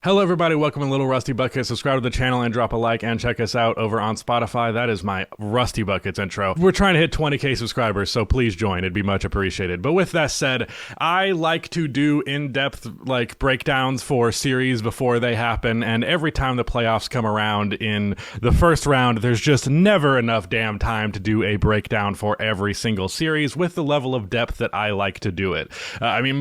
Hello everybody, welcome to Little Rusty Buckets. Subscribe to the channel and drop a like and check us out over on Spotify. That is my Rusty Buckets intro. We're trying to hit 20k subscribers, so please join. It'd be much appreciated. But with that said, I like to do in-depth breakdowns for series before they happen, and every time the playoffs come around in the first round, there's just never enough damn time to do a breakdown for every single series with the level of depth that I like to do it.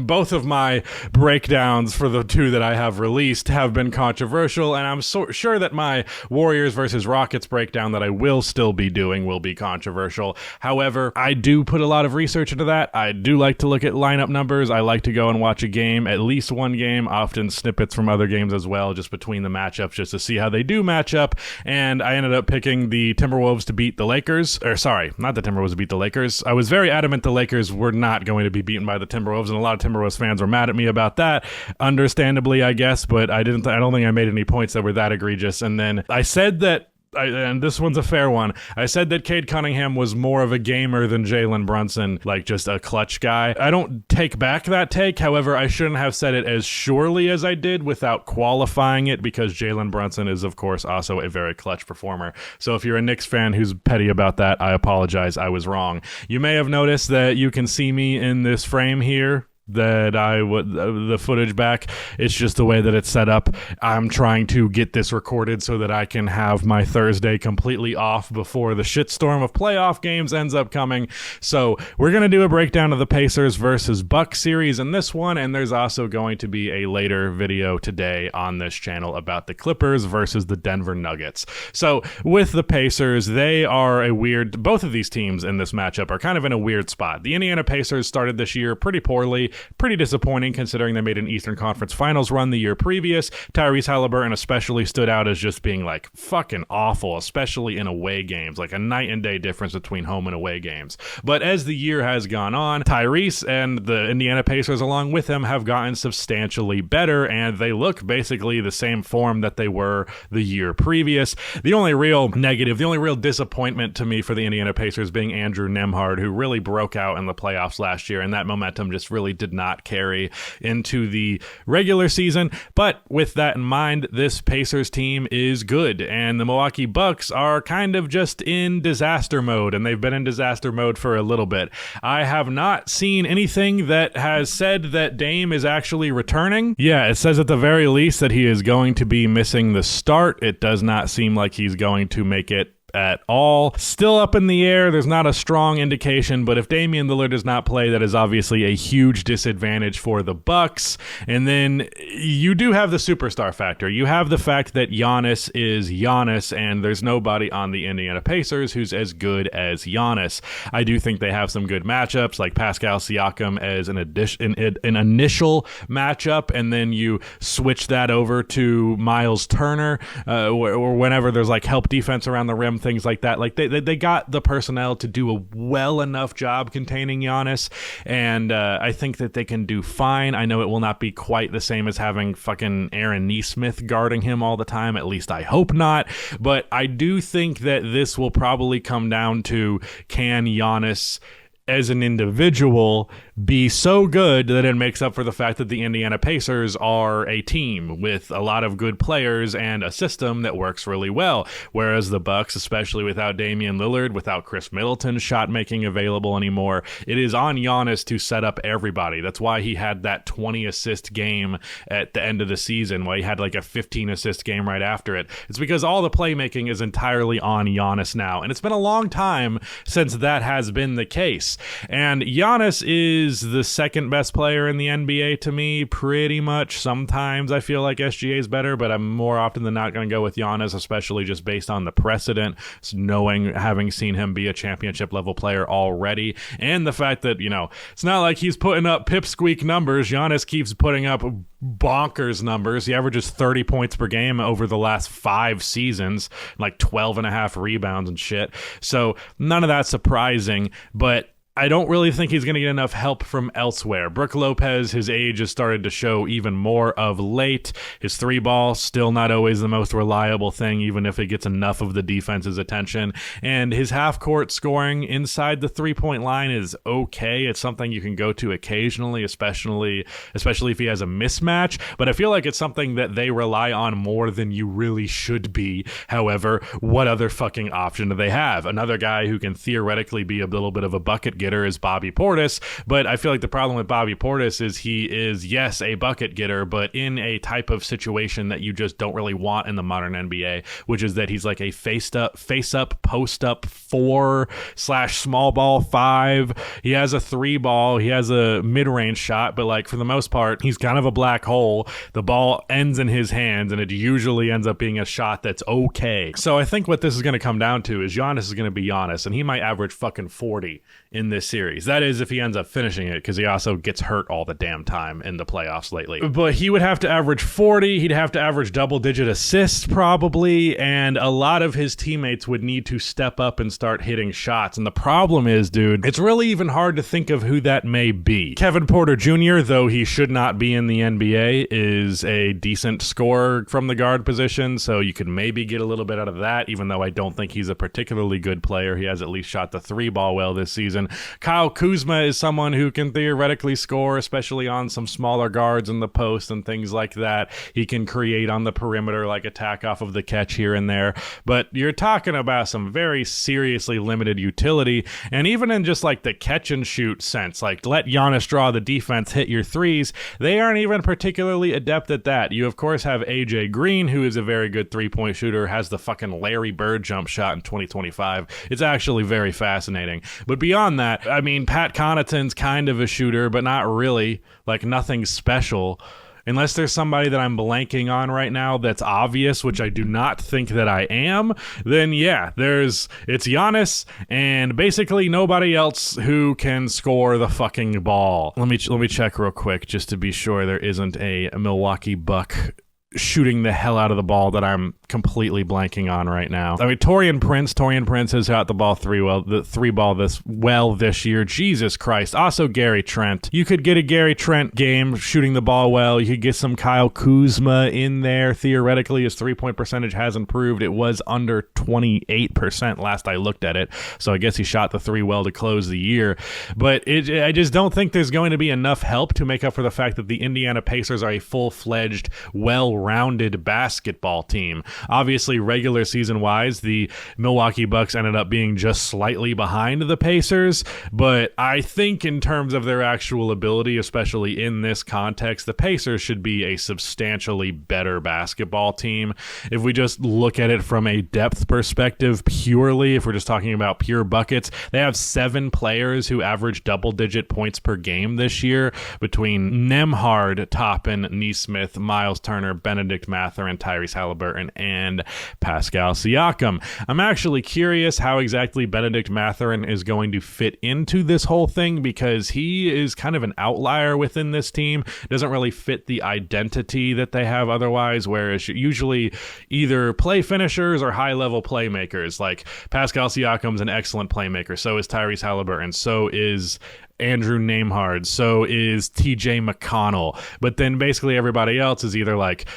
Both of my breakdowns for the two that I have released have been controversial, and I'm sure that my Warriors versus Rockets breakdown that I will still be doing will be controversial. However, I do put a lot of research into that. I do like to look at lineup numbers. I like to go and watch a game, at least one game, often snippets from other games as well, just between the matchups, just to see how they do match up. And I ended up picking the Timberwolves to beat the Lakers. Or sorry, not the Timberwolves to beat the Lakers. I was very adamant the Lakers were not going to be beaten by the Timberwolves, and a lot of Timberwolves fans were mad at me about that. Understandably, I guess, but I don't think I made any points that were that egregious. And then I said that, and this one's a fair one, I said that Cade Cunningham was more of a gamer than Jalen Brunson, like just a clutch guy. I don't take back that take. However, I shouldn't have said it as surely as I did without qualifying it, because Jalen Brunson is, of course, also a very clutch performer. So if you're a Knicks fan who's petty about that, I apologize. I was wrong. You may have noticed that you can see me in this frame here, that the footage back. It's just the way that it's set up. I'm trying to get this recorded so that I can have my Thursday completely off before the shitstorm of playoff games ends up coming. So we're going to do a breakdown of the Pacers versus Bucks series in this one, and there's also going to be a later video today on this channel about the Clippers versus the Denver Nuggets. So with the Pacers, they are both of these teams in this matchup are kind of in a weird spot. The Indiana Pacers started this year pretty poorly. Pretty disappointing considering they made an Eastern Conference Finals run the year previous. Tyrese Halliburton especially stood out as just being like fucking awful, especially in away games, like a night and day difference between home and away games. But as the year has gone on, Tyrese and the Indiana Pacers along with him have gotten substantially better, and they look basically the same form that they were the year previous. The only real disappointment to me for the Indiana Pacers being Andrew Nembhard, who really broke out in the playoffs last year, and that momentum just really did not carry into the regular season. But with that in mind, this Pacers team is good, and the Milwaukee Bucks are kind of just in disaster mode, and they've been in disaster mode for a little bit. I have not seen anything that has said that Dame is actually returning. Yeah, it says at the very least that he is going to be missing the start. It does not seem like he's going to make it at all. Still up in the air. There's not a strong indication, but if Damian Lillard does not play, that is obviously a huge disadvantage for the Bucks. And then you do have the superstar factor. You have the fact that Giannis is Giannis, and there's nobody on the Indiana Pacers who's as good as Giannis. I do think they have some good matchups, like Pascal Siakam as an initial matchup, and then you switch that over to Miles Turner, or whenever there's like help defense around the rim, things like that. Like they got the personnel to do a well enough job containing Giannis, and I think that they can do fine. I know it will not be quite the same as having fucking Aaron Nesmith guarding him all the time. At least I hope not. But I do think that this will probably come down to, can Giannis as an individual be so good that it makes up for the fact that the Indiana Pacers are a team with a lot of good players and a system that works really well. Whereas the Bucks, especially without Damian Lillard, without Chris Middleton's shot making available anymore, it is on Giannis to set up everybody. That's why he had that 20 assist game at the end of the season, why he had like a 15 assist game right after it. It's because all the playmaking is entirely on Giannis now. And it's been a long time since that has been the case. And Giannis is the second best player in the NBA to me, pretty much. Sometimes I feel like SGA is better, but I'm more often than not going to go with Giannis, especially just based on the precedent, having seen him be a championship level player already, and the fact that, it's not like he's putting up pipsqueak numbers. Giannis keeps putting up bonkers numbers. He averages 30 points per game over the last 5 seasons, like 12 and a half rebounds and shit. So none of that's surprising, but I don't really think he's going to get enough help from elsewhere. Brook Lopez, his age has started to show even more of late. His three ball, still not always the most reliable thing, even if it gets enough of the defense's attention. And his half-court scoring inside the three-point line is okay. It's something you can go to occasionally, especially if he has a mismatch. But I feel like it's something that they rely on more than you really should be. However, what other fucking option do they have? Another guy who can theoretically be a little bit of a bucket getter is Bobby Portis, but I feel like the problem with Bobby Portis is he is, yes, a bucket getter, but in a type of situation that you just don't really want in the modern NBA, which is that he's like a face up, post up 4/small ball 5. He has a 3 ball, he has a mid-range shot, but like for the most part, he's kind of a black hole. The ball ends in his hands, and it usually ends up being a shot that's okay. So I think what this is going to come down to is Giannis is going to be Giannis, and he might average fucking 40 in this series. That is if he ends up finishing it, because he also gets hurt all the damn time in the playoffs lately. But he would have to average 40, he'd have to average double-digit assists probably, and a lot of his teammates would need to step up and start hitting shots. And the problem is, dude, it's really even hard to think of who that may be. Kevin Porter Jr., though he should not be in the NBA, is a decent scorer from the guard position, so you could maybe get a little bit out of that, even though I don't think he's a particularly good player. He has at least shot the 3 ball well this season. Kyle Kuzma is someone who can theoretically score, especially on some smaller guards in the post and things like that. He can create on the perimeter, like attack off of the catch here and there. But you're talking about some very seriously limited utility, and even in just like the catch and shoot sense, like let Giannis draw the defense, hit your threes, they aren't even particularly adept at that. You of course have AJ Green, who is a very good 3-point shooter, has the fucking Larry Bird jump shot in 2025. It's actually very fascinating. But beyond that, I mean, Pat Connaughton's kind of a shooter, but not really, like nothing special. Unless there's somebody that I'm blanking on right now that's obvious, which I do not think that I am, then yeah, it's Giannis and basically nobody else who can score the fucking ball. Let me check real quick just to be sure there isn't a Milwaukee Buck shooting the hell out of the ball that I'm completely blanking on right now. I mean, Taurean Prince has shot the ball the 3 ball this year. Jesus Christ. Also Gary Trent. You could get a Gary Trent game shooting the ball well. You could get some Kyle Kuzma in there. Theoretically, his 3-point percentage has improved. It was under 28% last I looked at it. So I guess he shot the 3 well to close the year. But I just don't think there's going to be enough help to make up for the fact that the Indiana Pacers are a full-fledged, well-rounded basketball team. Obviously, regular season-wise, the Milwaukee Bucks ended up being just slightly behind the Pacers, but I think in terms of their actual ability, especially in this context, the Pacers should be a substantially better basketball team. If we just look at it from a depth perspective purely, if we're just talking about pure buckets, they have 7 players who average double-digit points per game this year between Nembhard, Toppin, Nesmith, Miles Turner, Benedict Mathurin, Tyrese Halliburton, and Pascal Siakam. I'm actually curious how exactly Benedict Mathurin is going to fit into this whole thing, because he is kind of an outlier within this team. Doesn't really fit the identity that they have otherwise, whereas usually either play finishers or high-level playmakers. Like Pascal Siakam's an excellent playmaker, so is Tyrese Halliburton, so is Andrew Nembhard, so is TJ McConnell. But then basically everybody else is either like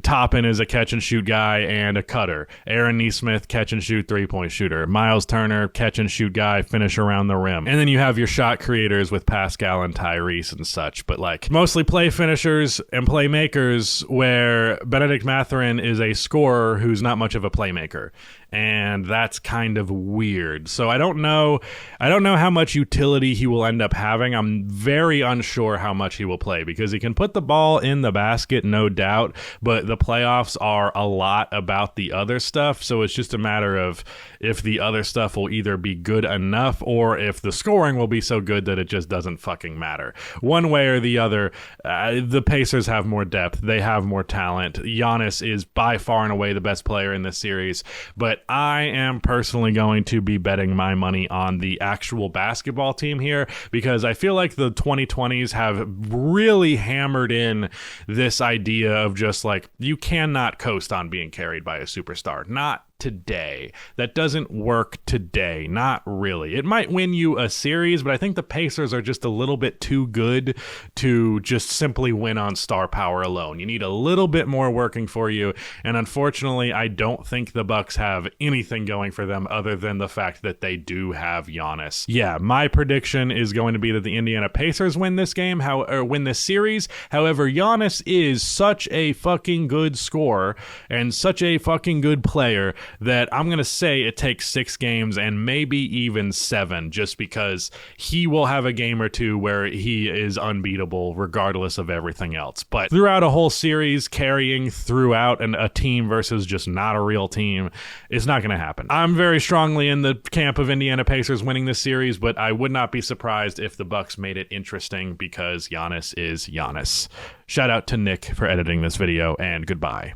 Toppin is a catch and shoot guy and a cutter. Aaron Nesmith, catch and shoot 3-point shooter. Miles Turner, catch and shoot guy, finish around the rim. And then you have your shot creators with Pascal and Tyrese and such. But like mostly play finishers and playmakers, where Benedict Mathurin is a scorer who's not much of a playmaker. And that's kind of weird. So I don't know how much utility he will end up having. I'm very unsure how much he will play, because he can put the ball in the basket, no doubt, but the playoffs are a lot about the other stuff. So it's just a matter of if the other stuff will either be good enough or if the scoring will be so good that it just doesn't fucking matter. One way or the other, the Pacers have more depth. They have more talent. Giannis is by far and away the best player in this series, but I am personally going to be betting my money on the actual basketball team here, because I feel like the 2020s have really hammered in this idea of just like, you cannot coast on being carried by a superstar. Not today. That doesn't work today. Not really. It might win you a series, but I think the Pacers are just a little bit too good to just simply win on star power alone. You need a little bit more working for you, and unfortunately, I don't think the Bucks have anything going for them other than the fact that they do have Giannis. Yeah, my prediction is going to be that the Indiana Pacers win this game, or win this series. However, Giannis is such a fucking good scorer and such a fucking good player that I'm going to say it takes 6 games and maybe even 7, just because he will have a game or two where he is unbeatable regardless of everything else. But throughout a whole series, carrying throughout a team versus just not a real team is not going to happen. I'm very strongly in the camp of Indiana Pacers winning this series, but I would not be surprised if the Bucks made it interesting because Giannis is Giannis. Shout out to Nick for editing this video, and goodbye.